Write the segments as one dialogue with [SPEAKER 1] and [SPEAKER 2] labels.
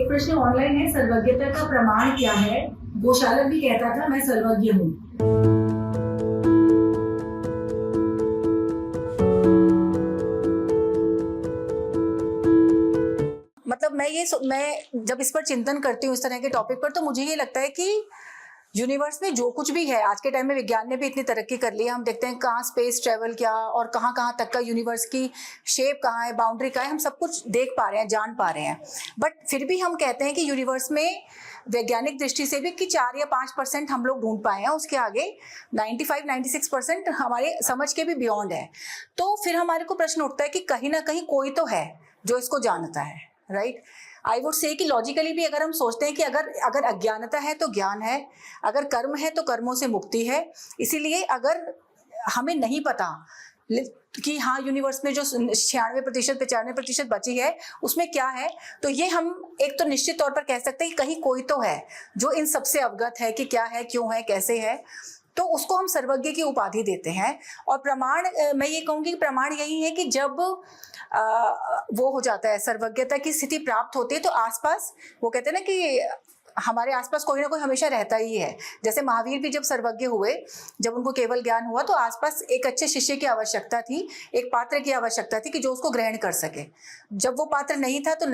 [SPEAKER 1] एक प्रश्न ऑनलाइन है, सर्वज्ञता का प्रमाण क्या है? गोशालक भी कहता था मैं सर्वज्ञ हूँ।
[SPEAKER 2] मतलब मैं जब इस पर चिंतन करती हूँ इस तरह के टॉपिक पर, तो मुझे ये लगता है कि यूनिवर्स में जो कुछ भी है, आज के टाइम में विज्ञान ने भी इतनी तरक्की कर ली है, हम देखते हैं कहाँ स्पेस ट्रेवल किया और कहाँ कहाँ तक का यूनिवर्स की शेप कहाँ है, बाउंड्री कहाँ है, हम सब कुछ देख पा रहे हैं, जान पा रहे हैं। बट फिर भी हम कहते हैं कि यूनिवर्स में वैज्ञानिक दृष्टि से भी कि 4 या 5% हम लोग ढूंढ पाए हैं, उसके आगे 95-96% हमारे समझ के भी बियॉन्ड है। तो फिर हमारे को प्रश्न उठता है कि कहीं ना कहीं कोई तो है जो इसको जानता है, राइट? आई वुड से कि लॉजिकली भी अगर हम सोचते हैं कि अगर अज्ञानता है तो ज्ञान है, अगर कर्म है तो कर्मों से मुक्ति है। इसीलिए अगर हमें नहीं पता कि हाँ यूनिवर्स में जो 96% 95% बची है उसमें क्या है, तो ये हम एक तो निश्चित तौर पर कह सकते हैं कि कहीं कोई तो है जो इन सबसे अवगत है कि क्या है, क्यों है, कैसे है, तो उसको हम सर्वज्ञ की उपाधि देते हैं। और प्रमाण, मैं ये कहूँगी कि प्रमाण यही है कि जब वो हो जाता है, सर्वज्ञता की स्थिति प्राप्त होती है, तो आसपास वो कहते हैं ना कि हमारे आसपास कोई ना कोई हमेशा रहता ही है। जैसे महावीर भी जब सर्वज्ञ हुए, जब उनको केवल ज्ञान हुआ, तो आसपास एक अच्छे शिष्य की आवश्यकता थी, एक पात्र की आवश्यकता थी कि जो उसको ग्रहण कर सके। जब वो पात्र नहीं था तो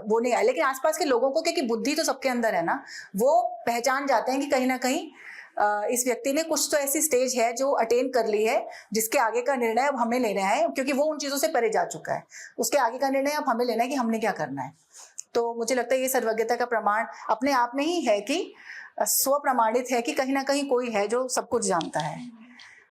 [SPEAKER 2] वो नहीं आया, लेकिन आसपास के लोगों को, क्योंकि बुद्धि तो सबके अंदर है ना, वो पहचान जाते हैं कि कहीं ना कहीं इस व्यक्ति ने कुछ तो ऐसी स्टेज है जो अटेन कर ली है, जिसके आगे का निर्णय अब हमें लेना है, क्योंकि वो उन चीजों से परे जा चुका है। उसके आगे का निर्णय अब हमें लेना है कि हमने क्या करना है। तो मुझे लगता है ये सर्वज्ञता का प्रमाण अपने आप में ही है कि स्व प्रमाणित है कि कहीं ना कहीं कोई है जो सब कुछ जानता है।